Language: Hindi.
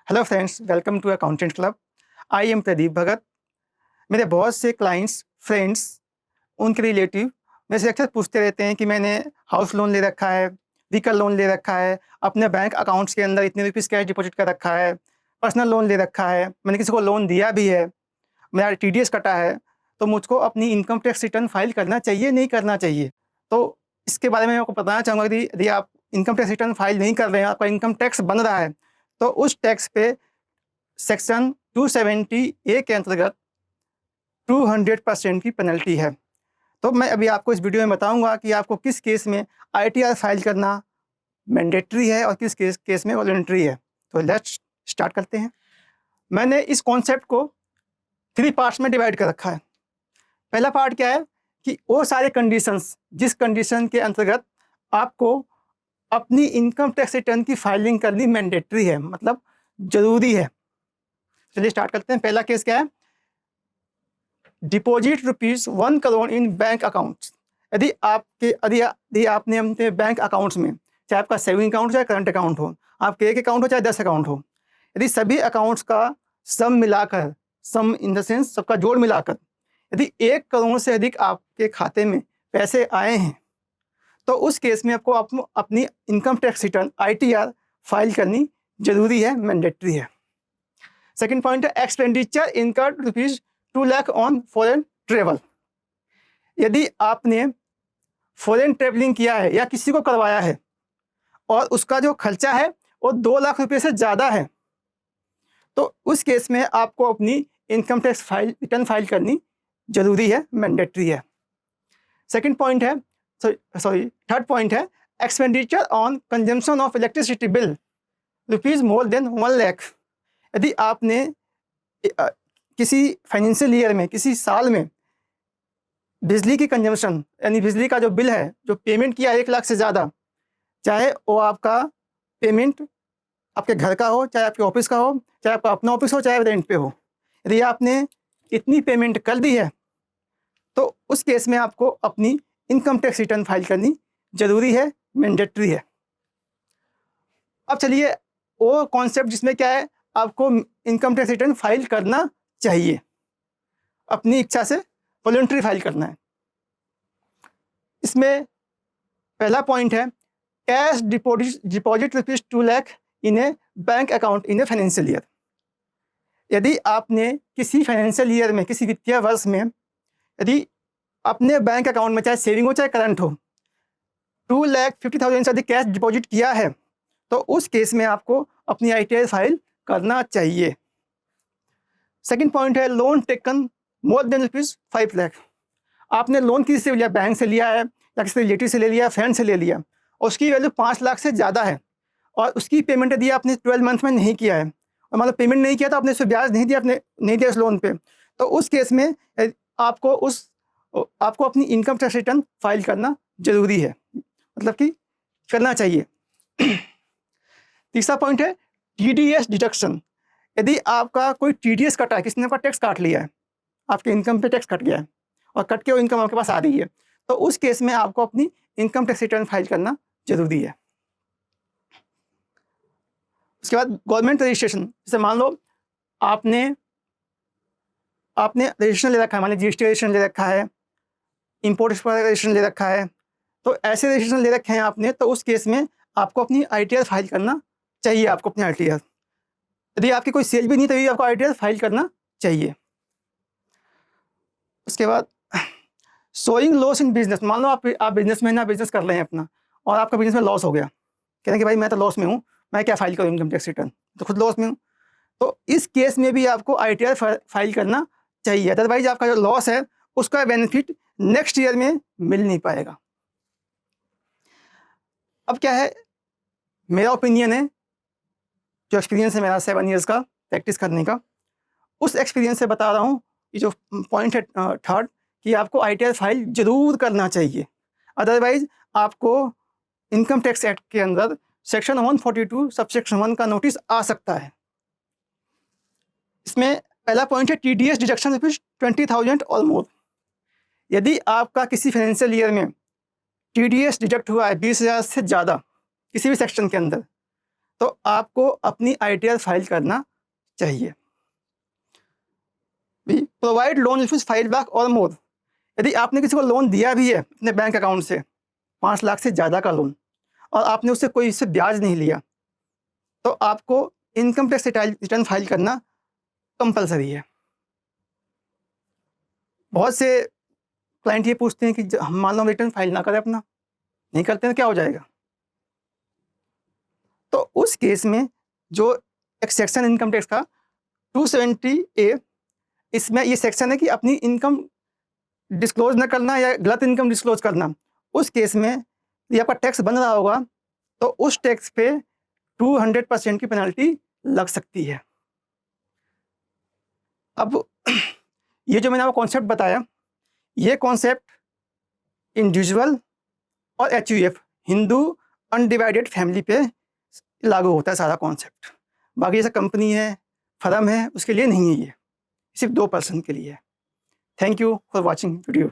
Hello friends, welcome to accountant club. I am Pradeep Bhagat. मेरे बहुत से क्लाइंट्स, फ्रेंड्स, उनके रिलेटिव मेरे से अक्सर पूछते रहते हैं कि मैंने हाउस लोन ले रखा है, व्हीकल लोन ले रखा है, अपने बैंक अकाउंट्स के अंदर इतने रुपीज़ कैश डिपॉजिट कर रखा है, पर्सनल लोन ले रखा है, मैंने किसी को लोन दिया भी है, मेरा टीडीएस कटा है, तो मुझको अपनी इनकम टैक्स रिटर्न फाइल करना चाहिए, नहीं करना चाहिए? तो इसके बारे में मैं आपको बताना चाहूँगा कि यदि आप इनकम टैक्स रिटर्न फाइल नहीं कर रहे हैं, आपका इनकम टैक्स बन रहा है, तो उस टैक्स पे सेक्शन 270 ए के अंतर्गत 200% की पेनल्टी है। तो मैं अभी आपको इस वीडियो में बताऊंगा कि आपको किस केस में आईटीआर फाइल करना मैंडेटरी है और किस केस में वॉलंटरी है। तो लेट्स स्टार्ट करते हैं। मैंने इस कॉन्सेप्ट को 3 पार्ट्स में डिवाइड कर रखा है। पहला पार्ट क्या है कि वो सारे कंडीशंस जिस कंडीशन के अंतर्गत आपको अपनी इनकम टैक्स रिटर्न की फाइलिंग करनी मैंडेटरी है, मतलब ज़रूरी है। चलिए स्टार्ट करते हैं। पहला केस क्या है? डिपॉजिट ₹1 करोड़ इन बैंक अकाउंट्स। यदि आपने अपने बैंक अकाउंट्स में, चाहे आपका सेविंग अकाउंट चाहे करंट अकाउंट हो, आपके एक अकाउंट हो चाहे 10 अकाउंट हो, यदि सभी अकाउंट्स का सम मिलाकर, सम इन द सेंस सबका जोड़ मिलाकर यदि 1 करोड़ से अधिक आपके खाते में पैसे आए हैं, तो उस केस में आपको अपनी income tax return ITR file करनी जरूरी है, मैंडेटरी है। सेकेंड पॉइंट है expenditure incurred ₹2 lakh on foreign travel. यदि आपने फॉरेन ट्रेवलिंग किया है या किसी को करवाया है और उसका जो खर्चा है वो 2 लाख रुपये से ज़्यादा है, तो उस केस में आपको अपनी इनकम टैक्स रिटर्न फाइल करनी जरूरी है, मैंडेटरी है। सेकेंड पॉइंट है थर्ड पॉइंट है expenditure on consumption of electricity bill more than 1 lakh. यदि आपने किसी फाइनेंशियल ईयर में, किसी साल में बिजली की कंजम्पशन यानी बिजली का जो बिल है, जो पेमेंट किया 1 लाख से ज़्यादा, चाहे वो आपका पेमेंट आपके घर का हो, चाहे आपके ऑफिस का हो, चाहे आपका अपना ऑफिस हो, चाहे रेंट पे हो, यदि आपने इतनी पेमेंट कर दी है तो उस केस में आपको अपनी इनकम टैक्स रिटर्न फाइल करनी जरूरी है, मैंडेटरी है। अब चलिए वो कॉन्सेप्ट जिसमें क्या है, आपको इनकम टैक्स रिटर्न फाइल करना चाहिए, अपनी इच्छा से वॉलंटरी फाइल करना है। इसमें पहला पॉइंट है cash deposit ₹2 lakh in A bank account in a financial year. यदि आपने किसी फाइनेंशियल ईयर में, किसी वित्तीय वर्ष में, यदि अपने बैंक अकाउंट में चाहे सेविंग हो चाहे करंट हो 2,50,000 से अधिक कैश डिपॉजिट किया है, तो उस केस में आपको अपनी आईटीआर फाइल करना चाहिए। सेकंड पॉइंट है loan taken more than ₹5 lakh. आपने लोन किसी से लिया, बैंक से लिया है या किसी रिलेटिव से ले लिया, फ्रेंड से ले लिया, और उसकी वैल्यू 5 लाख से ज़्यादा है, और उसकी पेमेंट यदि आपने 12 मंथ में नहीं किया है और मतलब पेमेंट नहीं किया तो आपने उस पर ब्याज नहीं दिया, आपने नहीं दिया उस लोन पे, तो उस केस में आपको अपनी इनकम टैक्स रिटर्न फाइल करना जरूरी है, मतलब कि करना चाहिए। तीसरा पॉइंट है टीडीएस डिडक्शन। यदि आपका कोई टीडीएस कटा है, किसी ने आपका टैक्स काट लिया है, आपके इनकम पे टैक्स कट गया है और कट के वो इनकम आपके पास आ रही है, तो उस केस में आपको अपनी इनकम टैक्स रिटर्न फाइल करना जरूरी है। उसके बाद गवर्नमेंट रजिस्ट्रेशन। जैसे मान लो आपने रजिस्ट्रेशन ले रखा है, मान लीजिए जीएसटी रजिस्ट्रेशन ले रखा है, इंपोर्ट एक्सपोर्ट रजिस्ट्रेशन ले रखा है, तो ऐसे रजिस्ट्रेशन ले रखे हैं आपने, तो उस केस में आपको अपनी आईटीआर फाइल करना चाहिए। आपको अपनी आईटीआर, यदि आपकी कोई सेल भी नहीं तभी आपको आईटीआर फाइल करना चाहिए। उसके बाद शोइंग लॉस इन बिजनेस। मान लो आप बिजनेसमैन, बिजनेस कर रहे हैं अपना और आपका बिजनेस में लॉस हो गया, कह रहे हैं कि भाई मैं तो लॉस में हूँ, मैं क्या फाइल करूँ इनकम टैक्स रिटर्न, तो खुद लॉस में हूँ, तो इस केस में भी आपको आईटीआर फाइल करना चाहिए, अदरवाइज आपका जो लॉस है उसका बेनिफिट नेक्स्ट ईयर में मिल नहीं पाएगा। अब क्या है, मेरा ओपिनियन है, जो एक्सपीरियंस है मेरा 7 ईयर्स का प्रैक्टिस करने का, उस एक्सपीरियंस से बता रहा हूँ। ये जो पॉइंट है थर्ड, कि आपको आईटीआर फाइल जरूर करना चाहिए, अदरवाइज आपको इनकम टैक्स एक्ट के अंदर सेक्शन 142 सबसेक्शन 1 का नोटिस आ सकता है। इसमें पहला पॉइंट है टीडीएस डिडक्शन ₹20,000 और मोर। यदि आपका किसी फाइनेंशियल ईयर में टीडीएस डिडक्ट हुआ है 20,000 से ज़्यादा किसी भी सेक्शन के अंदर, तो आपको अपनी ITR फाइल करना चाहिए। प्रोवाइड लोन इफ 5 लाख और मोर। यदि आपने किसी को लोन दिया भी है अपने बैंक अकाउंट से 5 लाख से ज़्यादा का लोन और आपने उससे कोई इससे ब्याज नहीं लिया, तो आपको इनकम टैक्स रिटर्न फाइल करना कंपलसरी है। बहुत से क्लाइंट ये पूछते हैं कि हम मान लो रिटर्न फाइल ना करें, अपना नहीं करते हैं, क्या हो जाएगा? तो उस केस में जो एक सेक्शन इनकम टैक्स का 270A, इसमें ये सेक्शन है कि अपनी इनकम डिस्क्लोज न करना या गलत इनकम डिस्क्लोज करना। उस केस में यदि आपका टैक्स बन रहा होगा तो उस टैक्स पे 200% की पेनल्टी लग सकती है। अब ये जो मैंने आपको कॉन्सेप्ट बताया, ये कॉन्सेप्ट इंडिविजुअल और HUF हिंदू अनडिवाइडेड फैमिली पे लागू होता है सारा कॉन्सेप्ट। बाकी जैसे कंपनी है, फर्म है, उसके लिए नहीं है, ये सिर्फ 2 पर्सन के लिए है। Thank you for watching video.